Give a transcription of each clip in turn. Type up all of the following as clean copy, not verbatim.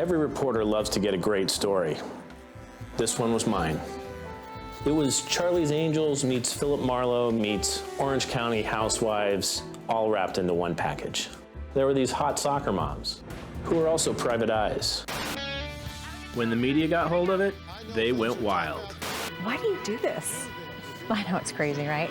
Every reporter loves to get a great story. This one was mine. It was Charlie's Angels meets Philip Marlowe meets Orange County Housewives, all wrapped into one package. There were these hot soccer moms, who were also private eyes. When the media got hold of it, they went wild. Why do you do this? I know it's crazy, right?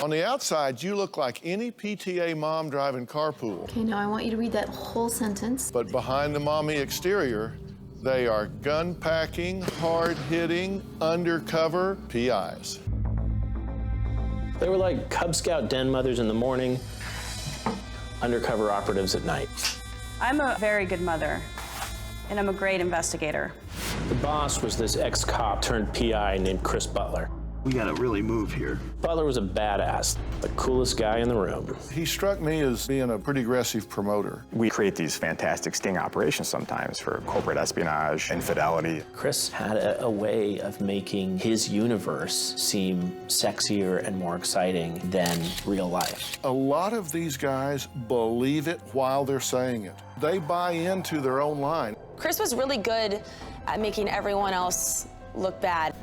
On the outside, you look like any PTA mom driving carpool. Okay, now I want you to read that whole sentence. But behind the mommy exterior, they are gun-packing, hard-hitting, undercover PIs. They were like Cub Scout den mothers in the morning, undercover operatives at night. I'm a very good mother, and I'm a great investigator. The boss was this ex-cop turned PI named Chris Butler. We gotta really move here. Butler was a badass, the coolest guy in the room. He struck me as being a pretty aggressive promoter. We create these fantastic sting operations sometimes for corporate espionage, infidelity. Chris had a way of making his universe seem sexier and more exciting than real life. A lot of these guys believe it while they're saying it. They buy into their own line. Chris was really good at making everyone else look bad.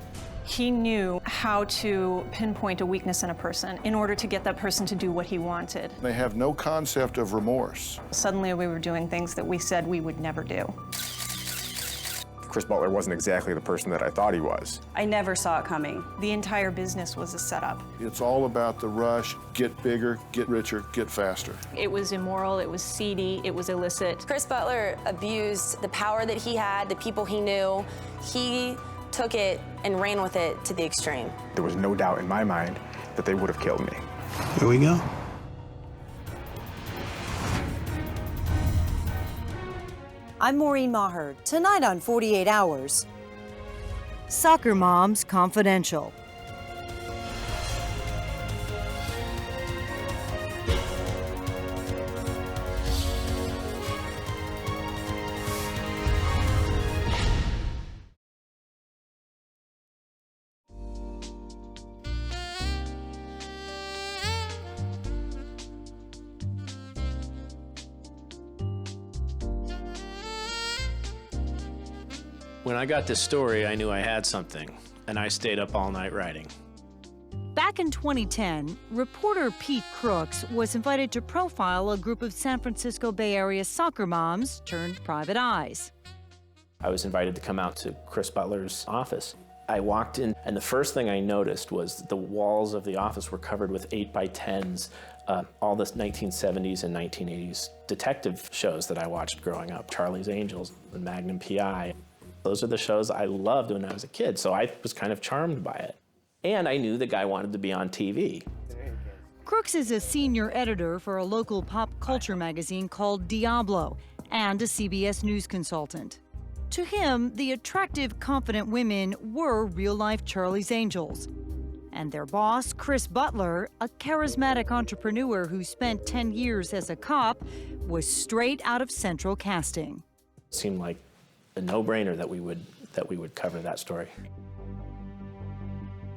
He knew how to pinpoint a weakness in a person in order to get that person to do what he wanted. They have no concept of remorse. Suddenly we were doing things that we said we would never do. Chris Butler wasn't exactly the person that I thought he was. I never saw it coming. The entire business was a setup. It's all about the rush, get bigger, get richer, get faster. It was immoral, it was seedy, it was illicit. Chris Butler abused the power that he had, the people he knew. He took it and ran with it to the extreme. There was no doubt in my mind that they would have killed me. Here we go. I'm Maureen Maher. Tonight on 48 Hours, Soccer Moms Confidential. When I got this story, I knew I had something, and I stayed up all night writing. Back in 2010, reporter Pete Crooks was invited to profile a group of San Francisco Bay Area soccer moms turned private eyes. I was invited to come out to Chris Butler's office. I walked in, and the first thing I noticed was the walls of the office were covered with 8x10s, all the 1970s and 1980s detective shows that I watched growing up, Charlie's Angels and Magnum PI. Those are the shows I loved when I was a kid, so I was kind of charmed by it. And I knew the guy wanted to be on TV. Crooks is a senior editor for a local pop culture magazine called Diablo and a CBS News consultant. To him, the attractive, confident women were real-life Charlie's Angels. And their boss, Chris Butler, a charismatic entrepreneur who spent 10 years as a cop, was straight out of Central Casting. It seemed like a no-brainer that we would cover that story.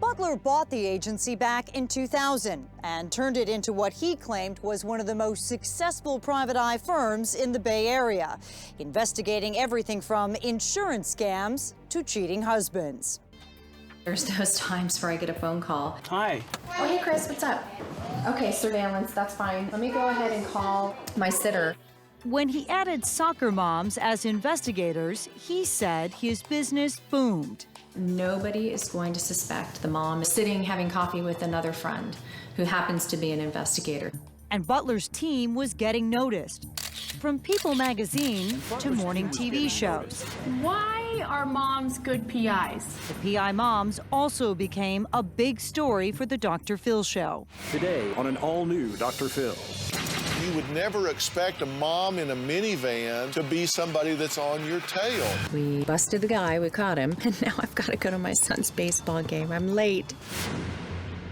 Butler bought the agency back in 2000 and turned it into what he claimed was one of the most successful private eye firms in the Bay Area, investigating everything from insurance scams to cheating husbands. There's those times where I get a phone call. Hi. Oh, hey, Chris, what's up? Okay, surveillance, that's fine. Let me go ahead and call my sitter. When he added soccer moms as investigators, he said his business boomed. Nobody is going to suspect the mom is sitting having coffee with another friend who happens to be an investigator. And Butler's team was getting noticed, from People magazine to morning TV shows. Why are moms good PIs? The PI moms also became a big story for the Dr. Phil show. Today on an all-new Dr. Phil. You would never expect a mom in a minivan to be somebody that's on your tail. We busted the guy, we caught him, and now I've got to go to my son's baseball game. I'm late.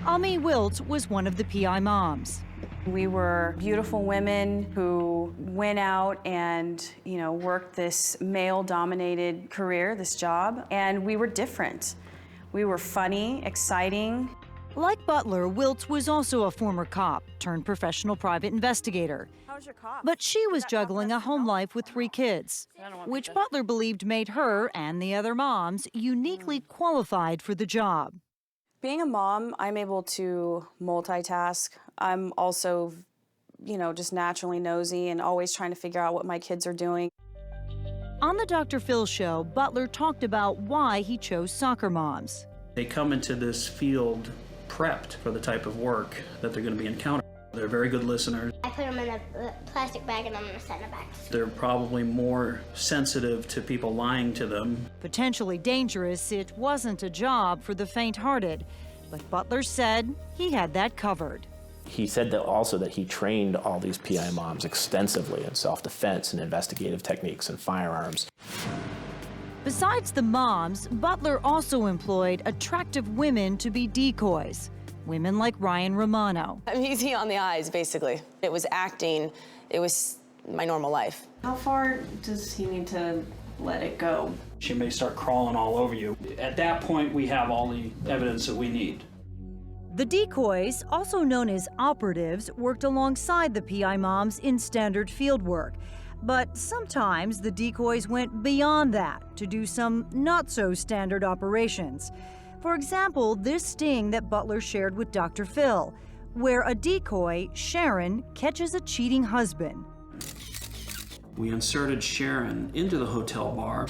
Ami Wilt was one of the PI moms. We were beautiful women who went out and, worked this male-dominated career, this job, and we were different. We were funny, exciting. Like Butler, Wiltz was also a former cop turned professional private investigator. How's your cough? But she was juggling a home life with 3 kids, which Butler believed made her and the other moms uniquely qualified for the job. Being a mom, I'm able to multitask. I'm also, just naturally nosy and always trying to figure out what my kids are doing. On the Dr. Phil show, Butler talked about why he chose soccer moms. They come into this field prepped for the type of work that they're going to be encountering. They're very good listeners. I put them in a plastic bag and I'm going to send them back. They're probably more sensitive to people lying to them. Potentially dangerous, it wasn't a job for the faint-hearted, but Butler said he had that covered. He said that also that he trained all these PI moms extensively in self-defense and investigative techniques and firearms. Besides the moms, Butler also employed attractive women to be decoys. Women like Ryan Romano. I'm easy on the eyes, basically. It was acting. It was my normal life. How far does he need to let it go? She may start crawling all over you. At that point, we have all the evidence that we need. The decoys, also known as operatives, worked alongside the PI moms in standard field work. But sometimes the decoys went beyond that to do some not-so-standard operations. For example, this sting that Butler shared with Dr. Phil, where a decoy, Sharon, catches a cheating husband. We inserted Sharon into the hotel bar.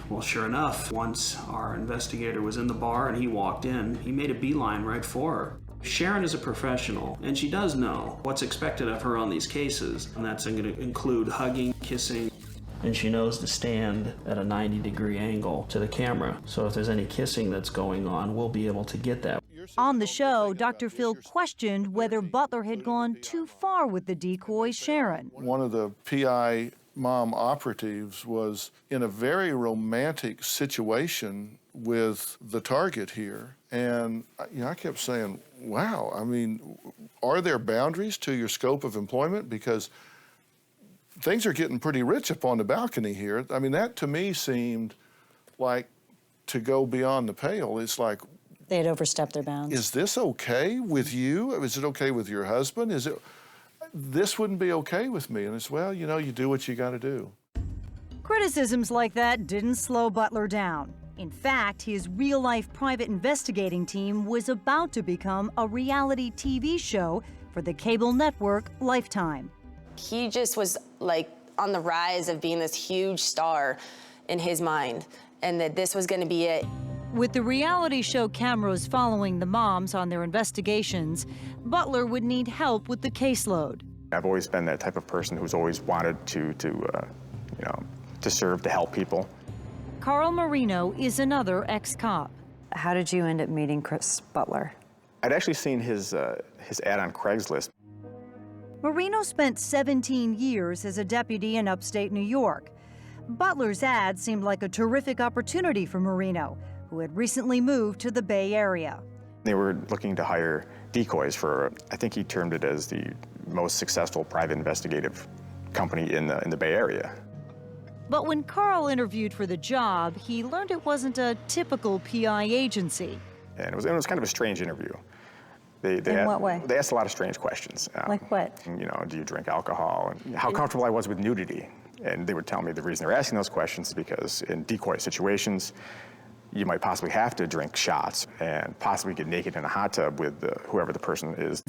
Well, sure enough, once our investigator was in the bar and he walked in, he made a beeline right for her. Sharon is a professional, and she does know what's expected of her on these cases, and that's going to include hugging, kissing, and she knows to stand at a 90-degree angle to the camera. So if there's any kissing that's going on, we'll be able to get that. On the show, Dr. Phil questioned whether Butler had gone too far with the decoy Sharon. One of the PI mom operatives was in a very romantic situation with the target here. And I kept saying, wow, I mean, are there boundaries to your scope of employment? Because things are getting pretty rich up on the balcony here. I mean, that to me seemed like to go beyond the pale. It's like, They had overstepped their bounds. is this okay with you? Is it okay with your husband? This wouldn't be okay with me. And it's, well, you do what you got to do. Criticisms like that didn't slow Butler down. In fact, his real-life private investigating team was about to become a reality TV show for the cable network Lifetime. He just was like on the rise of being this huge star in his mind, and that this was going to be it. With the reality show cameras following the moms on their investigations, Butler would need help with the caseload. I've always been that type of person who's always wanted to serve, to help people. Carl Marino is another ex-cop. How did you end up meeting Chris Butler? I'd actually seen his ad on Craigslist. Marino spent 17 years as a deputy in upstate New York. Butler's ad seemed like a terrific opportunity for Marino, who had recently moved to the Bay Area. They were looking to hire decoys for, I think he termed it as the most successful private investigative company in the Bay Area. But when Carl interviewed for the job, he learned it wasn't a typical PI agency. And it was kind of a strange interview. In what way? They asked a lot of strange questions. Like what? Do you drink alcohol? And how comfortable I was with nudity. And they would tell me the reason they're asking those questions is because in decoy situations, you might possibly have to drink shots and possibly get naked in a hot tub with whoever the person is.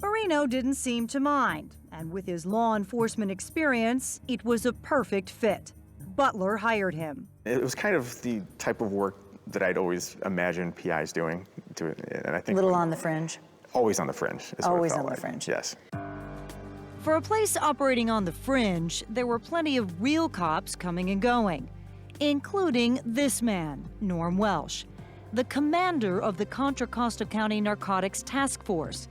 Marino didn't seem to mind, and with his law enforcement experience, it was a perfect fit. Butler hired him. It was kind of the type of work that I'd always imagined PIs doing. And I think Little on the fringe. Always on the fringe. Is Always what it felt on the like. fringe. Yes. For a place operating on the fringe, there were plenty of real cops coming and going, including this man, Norm Welsh, the commander of the Contra Costa County Narcotics Task Force.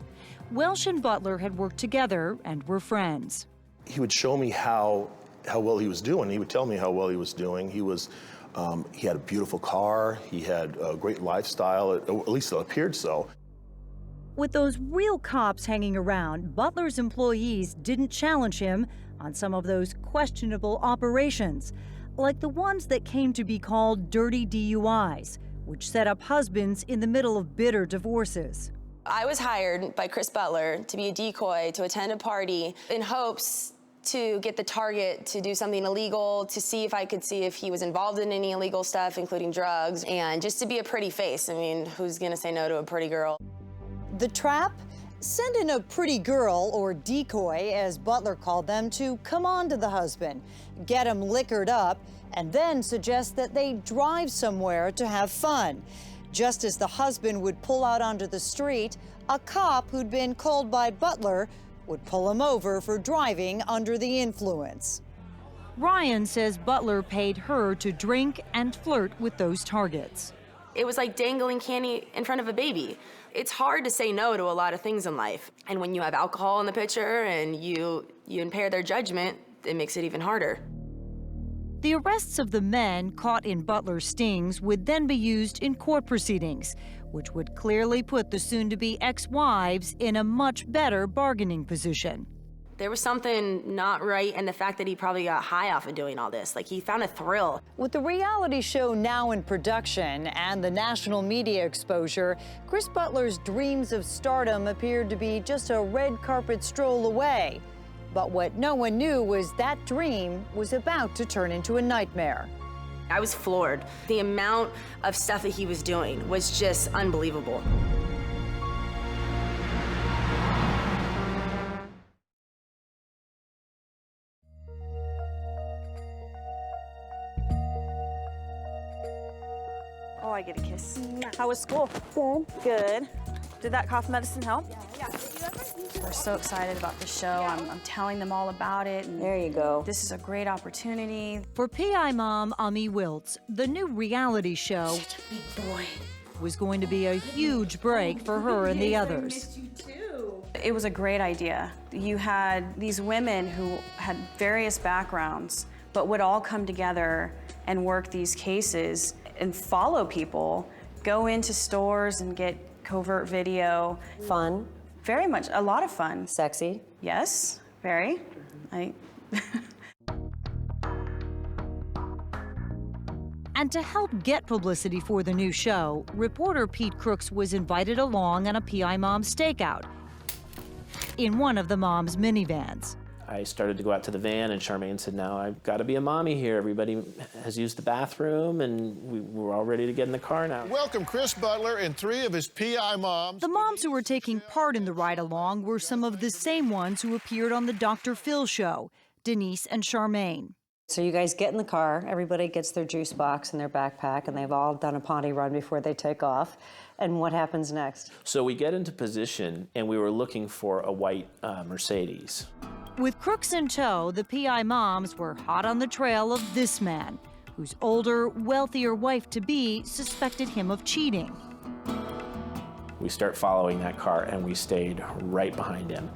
Welsh and Butler had worked together and were friends. He would show me how well he was doing. He would tell me how well he was doing. He had a beautiful car. He had a great lifestyle, at least it appeared so. With those real cops hanging around, Butler's employees didn't challenge him on some of those questionable operations, like the ones that came to be called dirty DUIs, which set up husbands in the middle of bitter divorces. I was hired by Chris Butler to be a decoy to attend a party in hopes to get the target to do something illegal, to see if I could see if he was involved in any illegal stuff, including drugs, and just to be a pretty face. I mean, who's gonna say no to a pretty girl? The trap? Send in a pretty girl, or decoy, as Butler called them, to come on to the husband, get him liquored up, and then suggest that they drive somewhere to have fun. Just as the husband would pull out onto the street, a cop who'd been called by Butler would pull him over for driving under the influence. Ryan says Butler paid her to drink and flirt with those targets. It was like dangling candy in front of a baby. It's hard to say no to a lot of things in life. And when you have alcohol in the picture and you impair their judgment, it makes it even harder. The arrests of the men caught in Butler's stings would then be used in court proceedings, which would clearly put the soon-to-be ex-wives in a much better bargaining position. There was something not right in the fact that he probably got high off of doing all this. Like, he found a thrill. With the reality show now in production and the national media exposure, Chris Butler's dreams of stardom appeared to be just a red carpet stroll away. But what no one knew was that dream was about to turn into a nightmare. I was floored. The amount of stuff that he was doing was just unbelievable. Oh, I get a kiss. How was school? Good. Good. Did that cough medicine help? Yeah. We're so excited about the show. I'm telling them all about it. And There you go. this is a great opportunity. For PI mom Ami Wiltz, the new reality show Big boy. was going to be a huge break for her and the others. It was a great idea. You had these women who had various backgrounds, but would all come together and work these cases and follow people, go into stores and get covert video. Fun. Very much, a lot of fun. Sexy. Yes, very. And to help get publicity for the new show, reporter Pete Crooks was invited along on a PI mom stakeout in one of the mom's minivans. I started to go out to the van, and Charmaine said, now I've got to be a mommy here. Everybody has used the bathroom, and we're all ready to get in the car now. Welcome Chris Butler and 3 of his PI moms. The moms who were taking part in the ride-along were some of the same ones who appeared on the Dr. Phil show, Denise and Charmaine. So you guys get in the car, everybody gets their juice box in their backpack, and they've all done a potty run before they take off. And what happens next? So we get into position, and we were looking for a white Mercedes. With Crooks in tow, the PI moms were hot on the trail of this man, whose older, wealthier wife-to-be suspected him of cheating. We start following that car, and we stayed right behind him.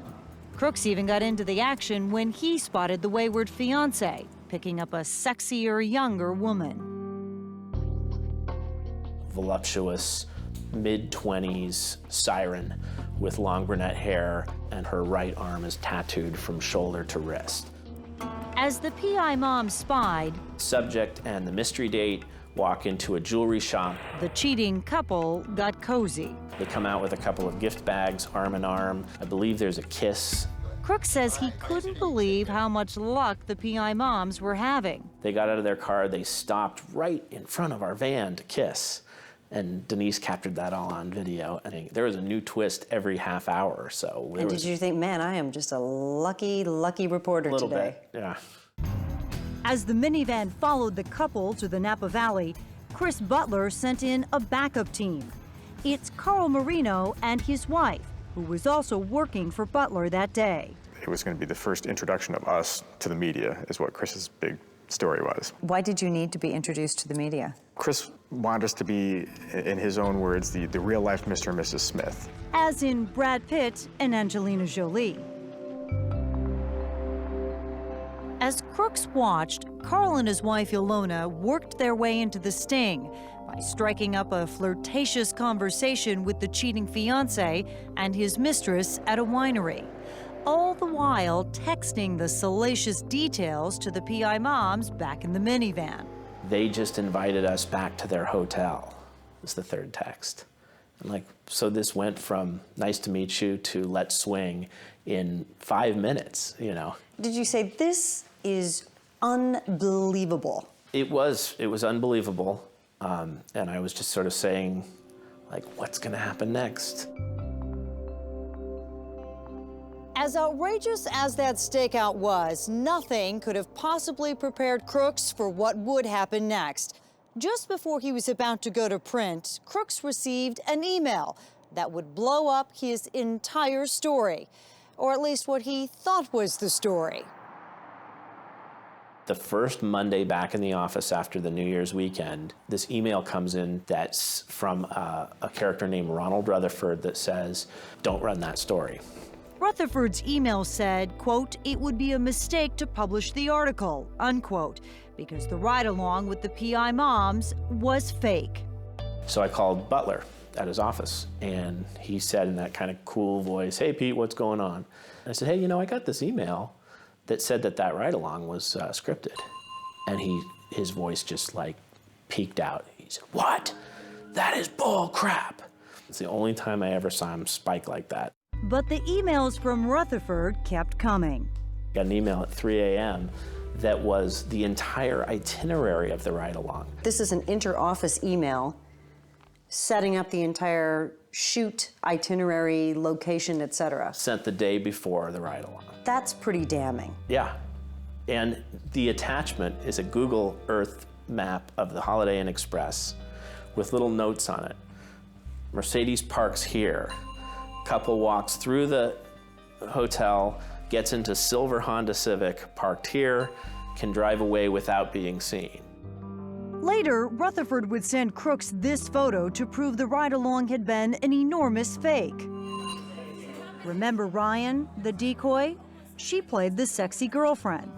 Crooks even got into the action when he spotted the wayward fiancé, picking up a sexier, younger woman. Voluptuous, Mid-20s siren with long brunette hair, and her right arm is tattooed from shoulder to wrist. As the PI mom spied, Subject and the mystery date walk into a jewelry shop. the cheating couple got cozy. They come out with a couple of gift bags, arm in arm. I believe there's a kiss. Crooks says he couldn't believe how much luck the PI moms were having. They got out of their car, they stopped right in front of our van to kiss. And Denise captured that all on video. I think there was a new twist every half hour or so. And did you think, man, I am just a lucky, lucky reporter today? A little bit, yeah. As the minivan followed the couple to the Napa Valley, Chris Butler sent in a backup team. It's Carl Marino and his wife, who was also working for Butler that day. It was going to be the first introduction of us to the media, is what Chris's big story was. Why did you need to be introduced to the media? Chris wanted us to be, in his own words, the real-life Mr. and Mrs. Smith. As in Brad Pitt and Angelina Jolie. As Crooks watched, Carl and his wife Ilona worked their way into the sting by striking up a flirtatious conversation with the cheating fiancé and his mistress at a winery, all the while texting the salacious details to the PI moms back in the minivan. They just invited us back to their hotel. was the third text. I'm like, so this went from nice to meet you to let's swing in 5 minutes, you know. Did you say, this is unbelievable? It was unbelievable. And I was just sort of saying, like, what's gonna happen next? As outrageous as that stakeout was, nothing could have possibly prepared Crooks for what would happen next. Just before he was about to go to print, Crooks received an email that would blow up his entire story, or at least what he thought was the story. The first Monday back in the office after the New Year's weekend, this email comes in that's from a character named Ronald Rutherford that says, don't run that story. Rutherford's email said, quote, it would be a mistake to publish the article, unquote, because the ride-along with the PI moms was fake. So I called Butler at his office, and he said in that kind of cool voice, hey, Pete, what's going on? And I said, hey, you know, I got this email that said that ride-along was scripted. And his voice just like peaked out. He said, what? That is bull crap. It's the only time I ever saw him spike like that. But the emails from Rutherford kept coming. Got an email at 3 a.m. that was the entire itinerary of the ride-along. This is an inter-office email setting up the entire shoot itinerary, location, etc. Sent the day before the ride-along. That's pretty damning. Yeah. And the attachment is a Google Earth map of the Holiday Inn Express with little notes on it. Mercedes parks here. Couple walks through the hotel, gets into silver Honda Civic, parked here, can drive away without being seen. Later, Rutherford would send Crooks this photo to prove the ride-along had been an enormous fake. Remember Ryan, the decoy? She played the sexy girlfriend.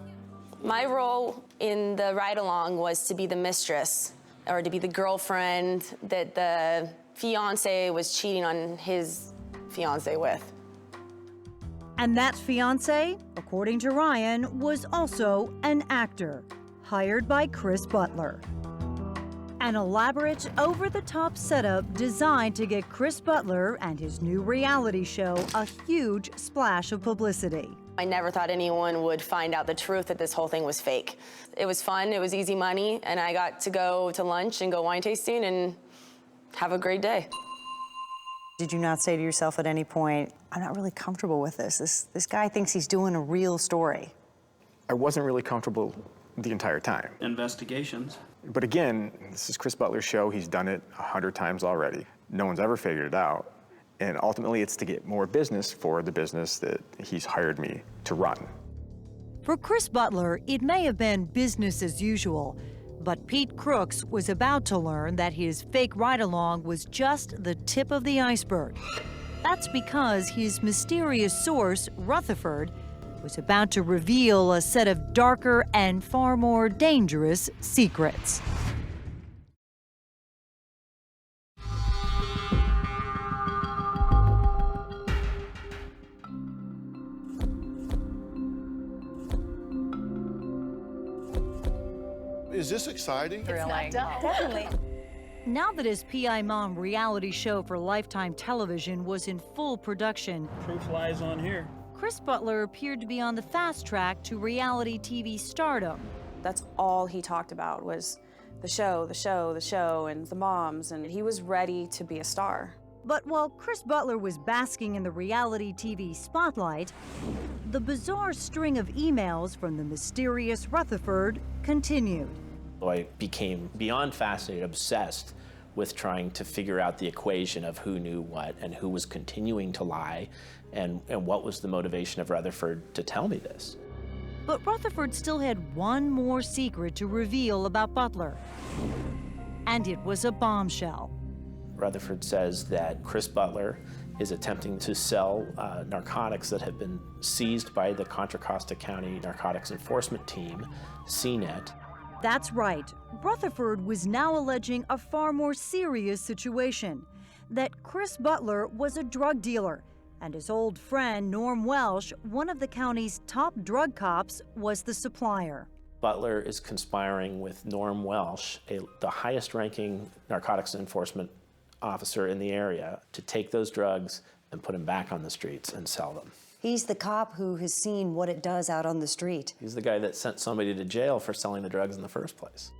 My role in the ride-along was to be the mistress, or to be the girlfriend that the fiance was cheating on his fiance with. And that fiance, according to Ryan, was also an actor, hired by Chris Butler. An elaborate, over-the-top setup designed to get Chris Butler and his new reality show a huge splash of publicity. I never thought anyone would find out the truth that this whole thing was fake. It was fun, it was easy money, and I got to go to lunch and go wine tasting and have a great day. Did you not say to yourself at any point, I'm not really comfortable with this. This guy thinks he's doing a real story? I wasn't really comfortable the entire time. Investigations. But again, this is Chris Butler's show. He's done it 100 times already. No one's ever figured it out. And ultimately, it's to get more business for the business that he's hired me to run. For Chris Butler, it may have been business as usual, but Pete Crooks was about to learn that his fake ride-along was just the tip of the iceberg. That's because his mysterious source, Rutherford, was about to reveal a set of darker and far more dangerous secrets. Is this exciting? Definitely. Now that his PI Mom reality show for Lifetime Television was in full production, Proof lies on here. Chris Butler appeared to be on the fast track to reality TV stardom. That's all he talked about was the show, the show, the show, and the moms, and he was ready to be a star. But while Chris Butler was basking in the reality TV spotlight, the bizarre string of emails from the mysterious Rutherford continued. I became beyond fascinated, obsessed with trying to figure out the equation of who knew what and who was continuing to lie and what was the motivation of Rutherford to tell me this. But Rutherford still had one more secret to reveal about Butler, and it was a bombshell. Rutherford says that Chris Butler is attempting to sell narcotics that have been seized by the Contra Costa County Narcotics Enforcement Team, CNET. That's right. Rutherford was now alleging a far more serious situation, that Chris Butler was a drug dealer, and his old friend Norm Welsh, one of the county's top drug cops, was the supplier. Butler is conspiring with Norm Welsh, the highest-ranking narcotics enforcement officer in the area, to take those drugs and put them back on the streets and sell them. He's the cop who has seen what it does out on the street. He's the guy that sent somebody to jail for selling the drugs in the first place.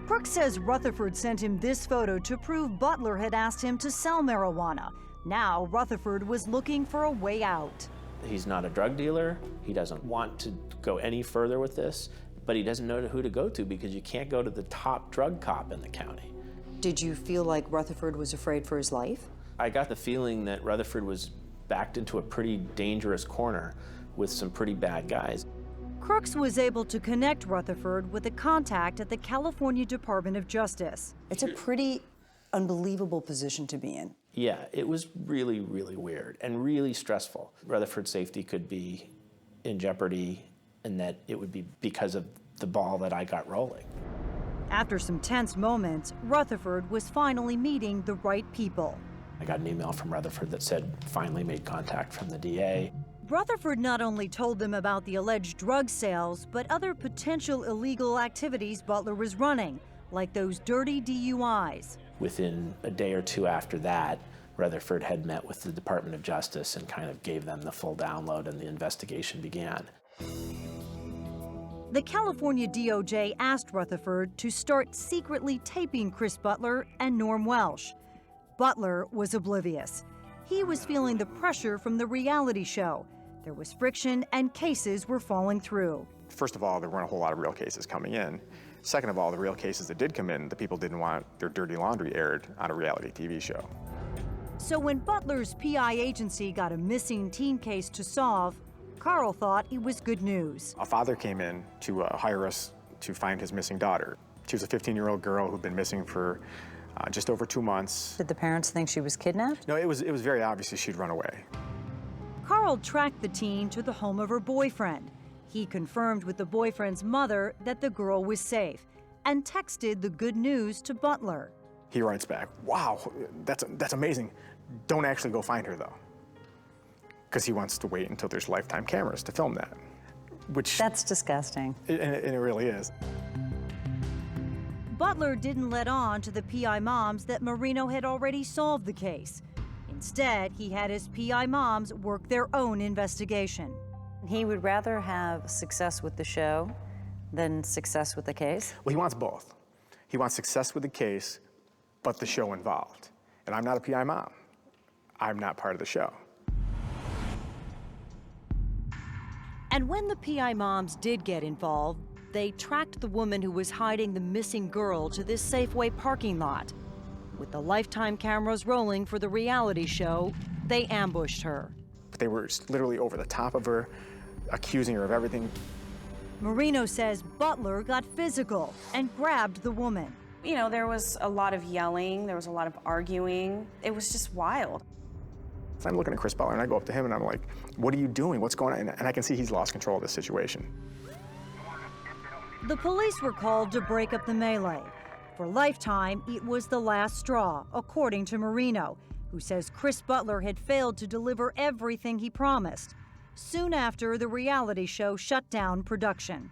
Crooks says Rutherford sent him this photo to prove Butler had asked him to sell marijuana. Now Rutherford was looking for a way out. He's not a drug dealer. He doesn't want to go any further with this, but he doesn't know who to go to because you can't go to the top drug cop in the county. Did you feel like Rutherford was afraid for his life? I got the feeling that Rutherford was backed into a pretty dangerous corner with some pretty bad guys. Crooks was able to connect Rutherford with a contact at the California Department of Justice. It's a pretty unbelievable position to be in. Yeah, it was really, really weird and really stressful. Rutherford's safety could be in jeopardy, and that it would be because of the ball that I got rolling. After some tense moments, Rutherford was finally meeting the right people. I got an email from Rutherford that said, finally made contact from the DA. Rutherford not only told them about the alleged drug sales, but other potential illegal activities Butler was running, like those dirty DUIs. Within a day or two after that, Rutherford had met with the Department of Justice and kind of gave them the full download, and the investigation began. The California DOJ asked Rutherford to start secretly taping Chris Butler and Norm Welsh. Butler was oblivious. He was feeling the pressure from the reality show. There was friction and cases were falling through. First of all, there weren't a whole lot of real cases coming in. Second of all, the real cases that did come in, the people didn't want their dirty laundry aired on a reality TV show. So when Butler's PI agency got a missing teen case to solve, Carl thought it was good news. A father came in to hire us to find his missing daughter. She was a 15-year-old girl who'd been missing for just over 2 months. Did the parents think she was kidnapped? No, it was very obvious that she'd run away. Carl tracked the teen to the home of her boyfriend. He confirmed with the boyfriend's mother that the girl was safe and texted the good news to Butler. He writes back, "Wow, that's amazing. Don't actually go find her, though." Because he wants to wait until there's lifetime cameras to film that. That's disgusting. And it really is. Butler didn't let on to the PI moms that Marino had already solved the case. Instead, he had his PI moms work their own investigation. He would rather have success with the show than success with the case? Well, he wants both. He wants success with the case, but the show involved. And I'm not a PI mom. I'm not part of the show. And when the PI moms did get involved, they tracked the woman who was hiding the missing girl to this Safeway parking lot. With the lifetime cameras rolling for the reality show, they ambushed her. But they were literally over the top of her, accusing her of everything. Marino says Butler got physical and grabbed the woman. You know, there was a lot of yelling, there was a lot of arguing. It was just wild. So I'm looking at Chris Butler and I go up to him and I'm like, "What are you doing? What's going on?" And I can see he's lost control of the situation. The police were called to break up the melee. For Lifetime, it was the last straw, according to Marino, who says Chris Butler had failed to deliver everything he promised. Soon after, the reality show shut down production.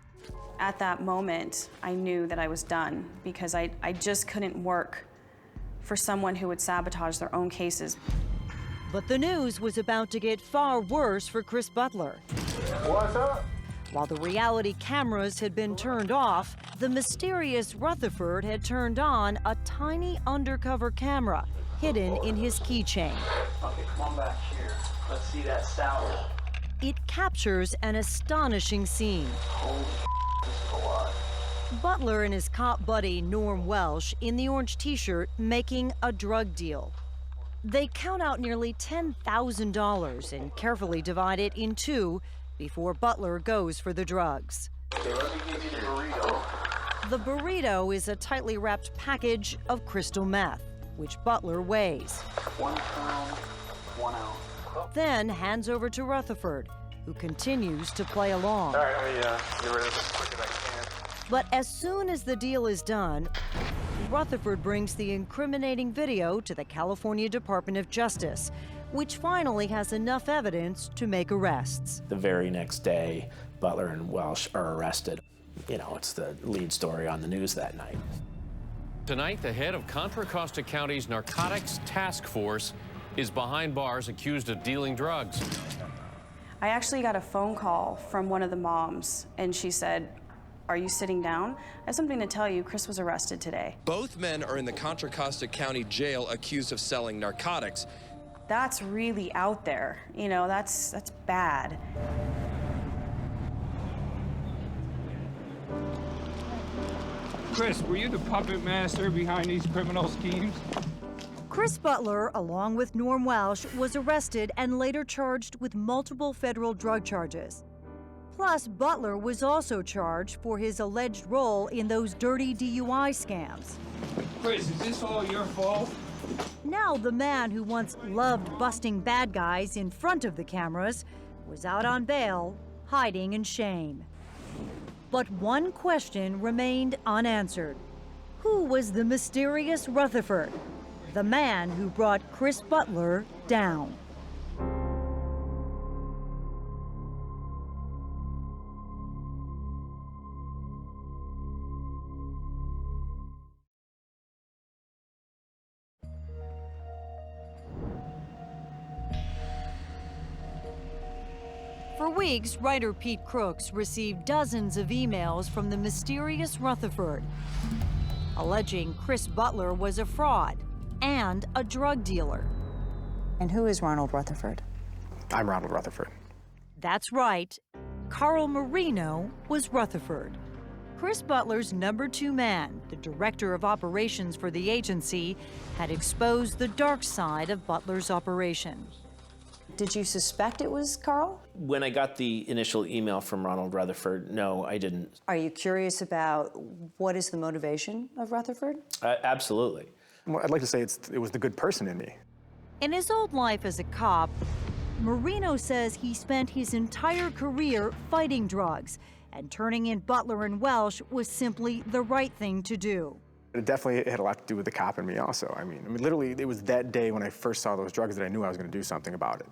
At that moment, I knew that I was done because I just couldn't work for someone who would sabotage their own cases. But the news was about to get far worse for Chris Butler. What's up? While the reality cameras had been turned off, the mysterious Rutherford had turned on a tiny undercover camera hidden in his keychain. Okay, come on back here. Let's see that salad. It captures an astonishing scene. Holy this is a lot. Butler and his cop buddy Norm Welsh in the orange t-shirt making a drug deal. They count out nearly $10,000 and carefully divide it in two before Butler goes for the drugs. Okay, let me give you the burrito. The burrito is a tightly wrapped package of crystal meth, which Butler weighs. 1 pound, 1 ounce. Then hands over to Rutherford, who continues to play along. All right, let me get rid of this as quick as I can. But as soon as the deal is done, Rutherford brings the incriminating video to the California Department of Justice, which finally has enough evidence to make arrests. The very next day, Butler and Welsh are arrested. You know, it's the lead story on the news that night. Tonight, the head of Contra Costa County's Narcotics Task Force is behind bars accused of dealing drugs. I actually got a phone call from one of the moms, and she said, "Are you sitting down? I have something to tell you. Chris was arrested today." Both men are in the Contra Costa County Jail accused of selling narcotics. That's really out there. You know, that's bad. Chris, were you the puppet master behind these criminal schemes? Chris Butler, along with Norm Welsh, was arrested and later charged with multiple federal drug charges. Plus, Butler was also charged for his alleged role in those dirty DUI scams. Chris, is this all your fault? Now, the man who once loved busting bad guys in front of the cameras was out on bail, hiding in shame. But one question remained unanswered. Who was the mysterious Rutherford, the man who brought Chris Butler down? For weeks, writer Pete Crooks received dozens of emails from the mysterious Rutherford, alleging Chris Butler was a fraud and a drug dealer. And who is Ronald Rutherford? I'm Ronald Rutherford. That's right. Carl Marino was Rutherford. Chris Butler's number 2 man, the director of operations for the agency, had exposed the dark side of Butler's operation. Did you suspect it was Carl? When I got the initial email from Ronald Rutherford, no, I didn't. Are you curious about what is the motivation of Rutherford? Absolutely. Well, I'd like to say it was the good person in me. In his old life as a cop, Marino says he spent his entire career fighting drugs, and turning in Butler and Welsh was simply the right thing to do. It definitely had a lot to do with the cop in me also. I mean, literally, it was that day when I first saw those drugs that I knew I was going to do something about it.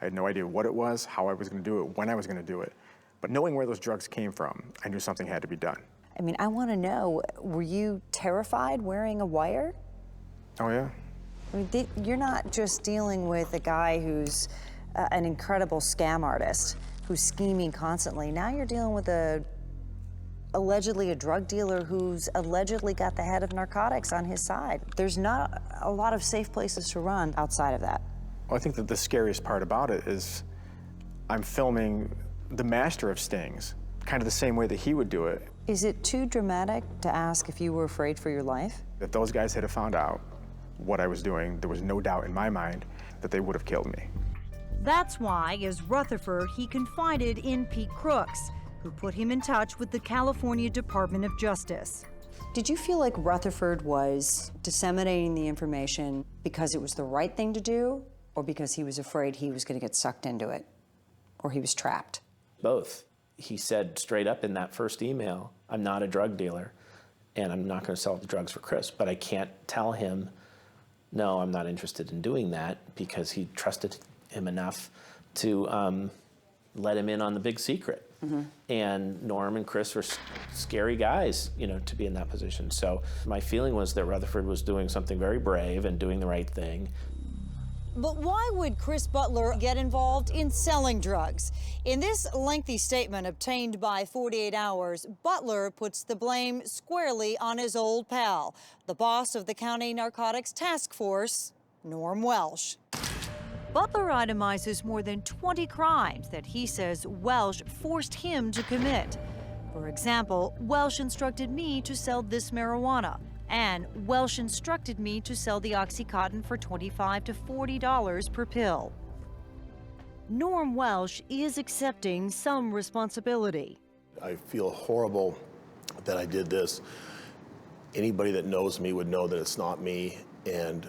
I had no idea what it was, how I was going to do it, when I was going to do it. But knowing where those drugs came from, I knew something had to be done. I mean, I want to know, were you terrified wearing a wire? Oh, yeah. I mean, you're not just dealing with a guy who's an incredible scam artist who's scheming constantly. Now you're dealing with allegedly a drug dealer who's allegedly got the head of narcotics on his side. There's not a lot of safe places to run outside of that. Well, I think that the scariest part about it is I'm filming the master of stings, kind of the same way that he would do it. Is it too dramatic to ask if you were afraid for your life? If those guys had found out what I was doing, there was no doubt in my mind that they would have killed me. That's why, as Rutherford, he confided in Pete Crooks, who put him in touch with the California Department of Justice. Did you feel like Rutherford was disseminating the information because it was the right thing to do, or because he was afraid he was going to get sucked into it, or he was trapped? Both. He said straight up in that first email, I'm not a drug dealer, and I'm not going to sell the drugs for Chris, but I can't tell him, no, I'm not interested in doing that, because he trusted him enough to let him in on the big secret. Mm-hmm. And Norm and Chris were scary guys, you know, to be in that position. So my feeling was that Rutherford was doing something very brave and doing the right thing. But why would Chris Butler get involved in selling drugs? In this lengthy statement obtained by 48 Hours, Butler puts the blame squarely on his old pal, the boss of the County Narcotics Task Force, Norm Welsh. Butler itemizes more than 20 crimes that he says Welsh forced him to commit. For example, Welsh instructed me to sell this marijuana, and Welsh instructed me to sell the Oxycontin for $25 to $40 per pill. Norm Welsh is accepting some responsibility. I feel horrible that I did this. Anybody that knows me would know that it's not me, and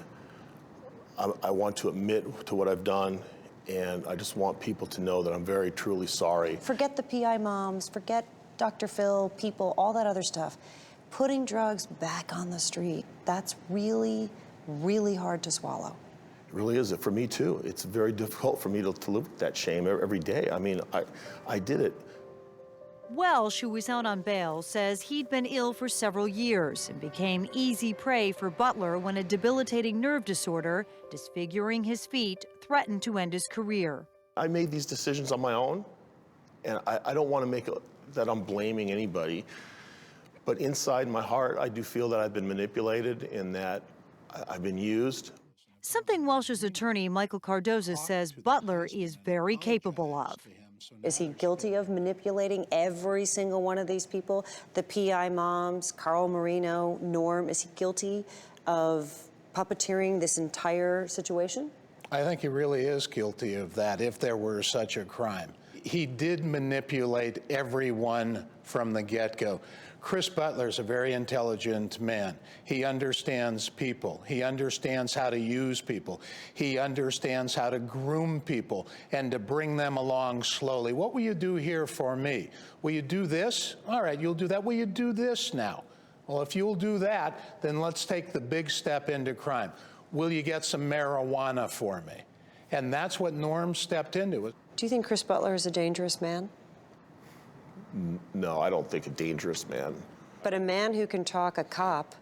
I want to admit to what I've done, and I just want people to know that I'm very, truly sorry. Forget the PI moms, forget Dr. Phil, people, all that other stuff. Putting drugs back on the street, that's really, really hard to swallow. It really is. For me, too. It's very difficult for me to live with that shame every day. I mean, I did it Welsh, who was out on bail, says he'd been ill for several years and became easy prey for Butler when a debilitating nerve disorder, disfiguring his feet, threatened to end his career. I made these decisions on my own, and I don't want to make that I'm blaming anybody, but inside my heart, I do feel that I've been manipulated and that I've been used. Something Welsh's attorney, Michael Cardoza, says Butler is very capable of. Is he guilty of manipulating every single one of these people? The PI moms, Carl Marino, Norm, is he guilty of puppeteering this entire situation? I think he really is guilty of that, if there were such a crime. He did manipulate everyone from the get-go. Chris Butler's a very intelligent man. He understands people. He understands how to use people. He understands how to groom people and to bring them along slowly. What will you do here for me? Will you do this? All right, you'll do that. Will you do this now? Well, if you'll do that, then let's take the big step into crime. Will you get some marijuana for me? And that's what Norm stepped into. Do you think Chris Butler is a dangerous man? No, I don't think a dangerous man. But a man who can talk a cop,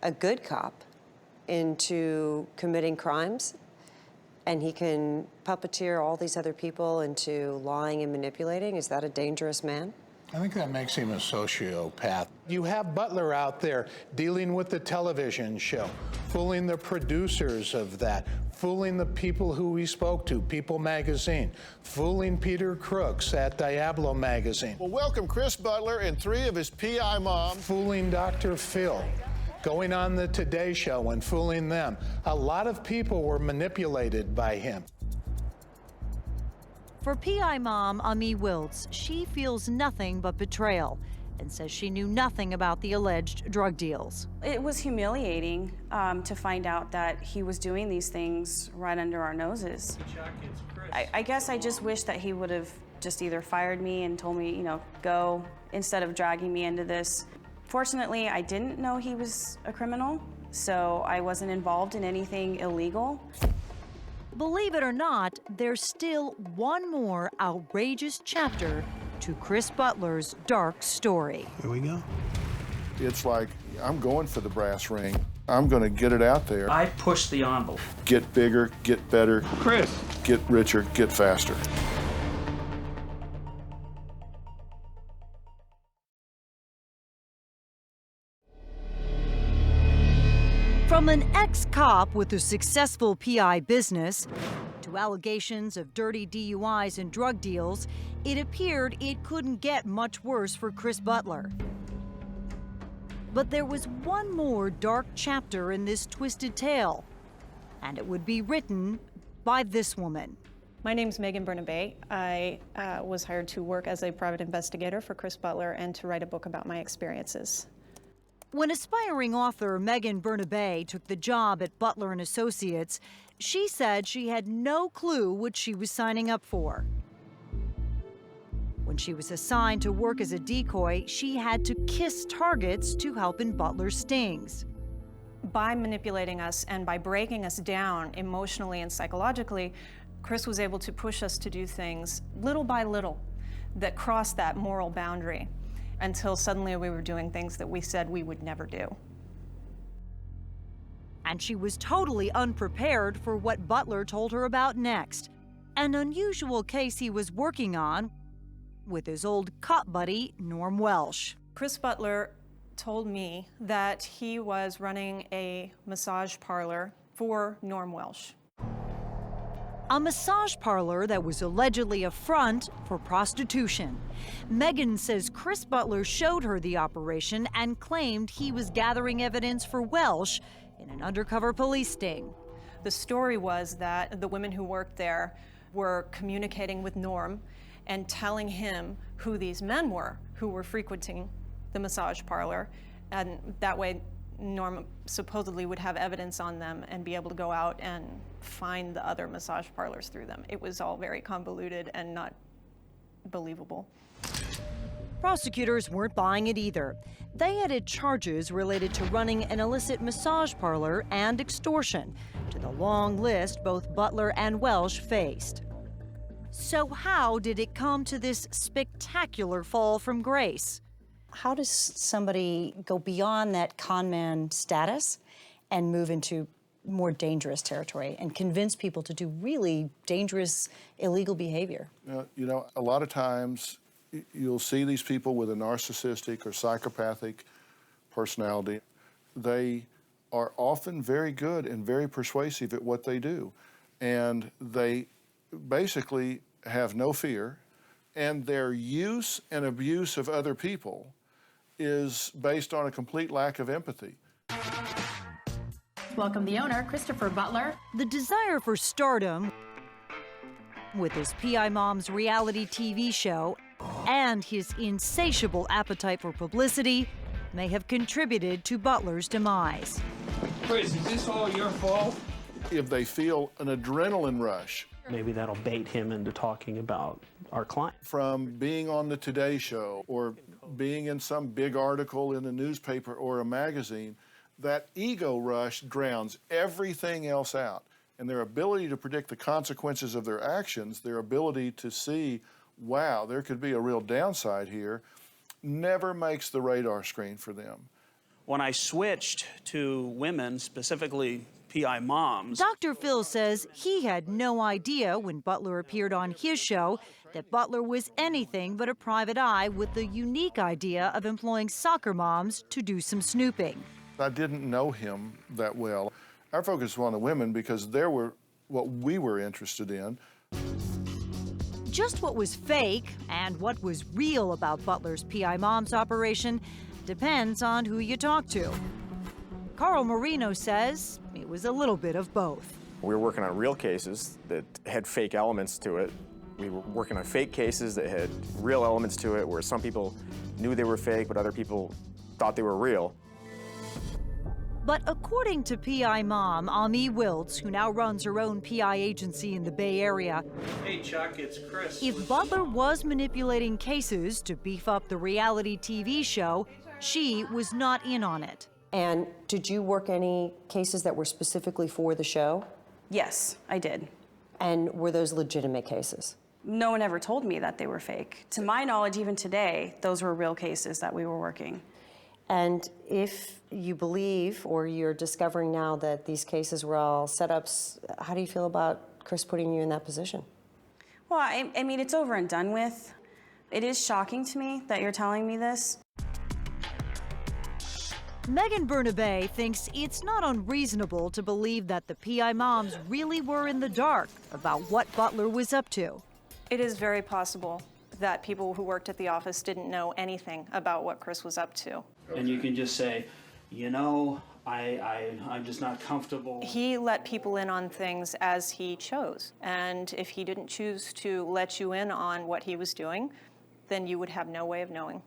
a good cop, into committing crimes, and he can puppeteer all these other people into lying and manipulating, is that a dangerous man? I think that makes him a sociopath. You have Butler out there dealing with the television show, fooling the producers of that, fooling the people who he spoke to, People magazine, fooling Peter Crooks at Diablo magazine. Well, welcome Chris Butler and 3 of his PI moms. Fooling Dr. Phil, going on the Today Show and fooling them. A lot of people were manipulated by him. For PI mom Ami Wiltz, she feels nothing but betrayal and says she knew nothing about the alleged drug deals. It was humiliating to find out that he was doing these things right under our noses. I guess I just wish that he would have just either fired me and told me, you know, go, instead of dragging me into this. Fortunately, I didn't know he was a criminal, so I wasn't involved in anything illegal. Believe it or not, there's still one more outrageous chapter to Chris Butler's dark story. Here we go. It's like, I'm going for the brass ring. I'm going to get it out there. I pushed the envelope. Get bigger, get better. Chris. Get richer, get faster. From an ex-cop with a successful PI business to allegations of dirty DUIs and drug deals, it appeared it couldn't get much worse for Chris Butler. But there was one more dark chapter in this twisted tale, and it would be written by this woman. My name's Megan Bernabe. I was hired to work as a private investigator for Chris Butler and to write a book about my experiences. When aspiring author Megan Bernabe took the job at Butler & Associates, she said she had no clue what she was signing up for. When she was assigned to work as a decoy, she had to kiss targets to help in Butler's stings. By manipulating us and by breaking us down emotionally and psychologically, Chris was able to push us to do things little by little that crossed that moral boundary, until suddenly we were doing things that we said we would never do. And she was totally unprepared for what Butler told her about next. An unusual case he was working on with his old cop buddy, Norm Welsh. Chris Butler told me that he was running a massage parlor for Norm Welsh. A massage parlor that was allegedly a front for prostitution. Megan says Chris Butler showed her the operation and claimed he was gathering evidence for Welsh in an undercover police sting. The story was that the women who worked there were communicating with Norm and telling him who these men were who were frequenting the massage parlor, and that way Norm supposedly would have evidence on them and be able to go out and find the other massage parlors through them. It was all very convoluted and not believable. Prosecutors weren't buying it either. They added charges related to running an illicit massage parlor and extortion to the long list both Butler and Welsh faced. So how did it come to this spectacular fall from grace? How does somebody go beyond that con man status and move into more dangerous territory and convince people to do really dangerous, illegal behavior? You know, a lot of times you'll see these people with a narcissistic or psychopathic personality. They are often very good and very persuasive at what they do. And they basically have no fear, and their use and abuse of other people is based on a complete lack of empathy. Welcome the owner, Christopher Butler. The desire for stardom with his PI Mom's reality TV show and his insatiable appetite for publicity may have contributed to Butler's demise. Chris, is this all your fault? If they feel an adrenaline rush, maybe that'll bait him into talking about our client. From being on the Today Show or being in some big article in a newspaper or a magazine, that ego rush drowns everything else out. And their ability to predict the consequences of their actions, their ability to see, wow, there could be a real downside here, never makes the radar screen for them. When I switched to women, specifically PI moms. Dr. Phil says he had no idea when Butler appeared on his show that Butler was anything but a private eye with the unique idea of employing soccer moms to do some snooping. I didn't know him that well. Our focus was on the women because they were what we were interested in. Just what was fake and what was real about Butler's PI Moms operation depends on who you talk to. Carl Marino says it was a little bit of both. We were working on real cases that had fake elements to it. We were working on fake cases that had real elements to it, where some people knew they were fake, but other people thought they were real. But according to PI mom Ami Wiltz, who now runs her own PI agency in the Bay Area, hey Chuck, it's Chris. If Butler was manipulating cases to beef up the reality TV show, she was not in on it. And did you work any cases that were specifically for the show? Yes, I did. And were those legitimate cases? No one ever told me that they were fake. To my knowledge, even today, those were real cases that we were working. And if you believe, or you're discovering now that these cases were all setups, how do you feel about Chris putting you in that position? Well, I mean, it's over and done with. It is shocking to me that you're telling me this. Megan Bernabe thinks it's not unreasonable to believe that the PI moms really were in the dark about what Butler was up to. It is very possible that people who worked at the office didn't know anything about what Chris was up to. And you can just say, you know, I'm just not comfortable. He let people in on things as he chose. And if he didn't choose to let you in on what he was doing, then you would have no way of knowing.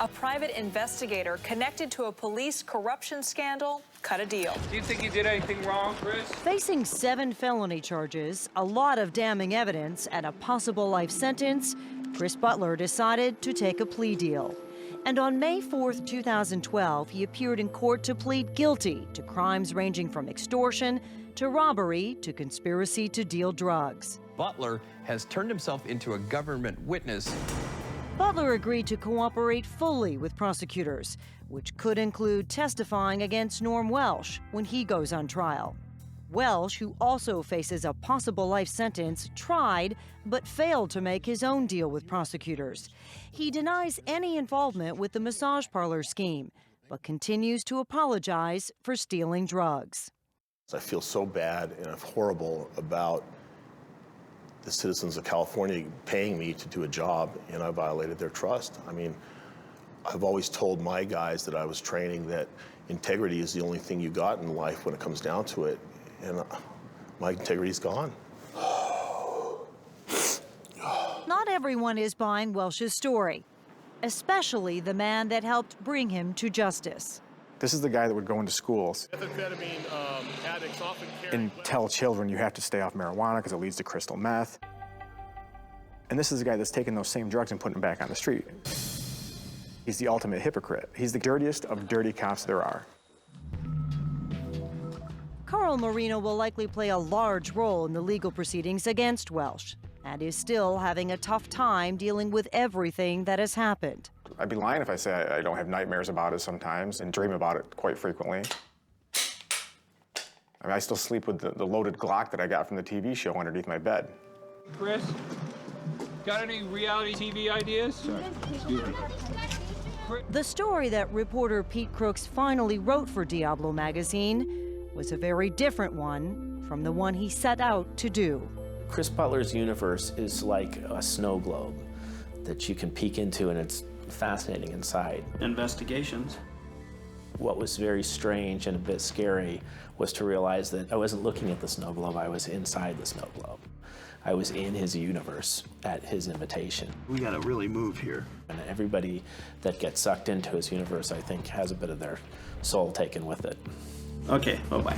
A private investigator connected to a police corruption scandal cut a deal. Do you think you did anything wrong, Chris? Facing 7 felony charges, a lot of damning evidence, and a possible life sentence, Chris Butler decided to take a plea deal. And on May 4th, 2012, he appeared in court to plead guilty to crimes ranging from extortion to robbery to conspiracy to deal drugs. Butler has turned himself into a government witness. Butler agreed to cooperate fully with prosecutors, which could include testifying against Norm Welsh when he goes on trial. Welsh, who also faces a possible life sentence, tried but failed to make his own deal with prosecutors. He denies any involvement with the massage parlor scheme, but continues to apologize for stealing drugs. I feel so bad and horrible about the citizens of California paying me to do a job, and I violated their trust. I mean, I've always told my guys that I was training that integrity is the only thing you got in life when it comes down to it, and my integrity's gone. Not everyone is buying Welsh's story, especially the man that helped bring him to justice. This is the guy that would go into schools Addicts often and tell children you have to stay off marijuana because it leads to crystal meth. And this is the guy that's taking those same drugs and putting them back on the street. He's the ultimate hypocrite. He's the dirtiest of dirty cops there are. Carl Marino will likely play a large role in the legal proceedings against Welsh and is still having a tough time dealing with everything that has happened. I'd be lying if I say I don't have nightmares about it sometimes and dream about it quite frequently. I mean, I still sleep with the loaded Glock that I got from the TV show underneath my bed. Chris, got any reality TV ideas? Sorry, excuse me. The story that reporter Pete Crooks finally wrote for Diablo magazine was a very different one from the one he set out to do. Chris Butler's universe is like a snow globe that you can peek into, and it's fascinating inside. Investigations. What was very strange and a bit scary was to realize that I wasn't looking at the snow globe, I was inside the snow globe. I was in his universe at his invitation. We gotta really move here. And everybody that gets sucked into his universe, I think, has a bit of their soul taken with it. Okay, bye-bye.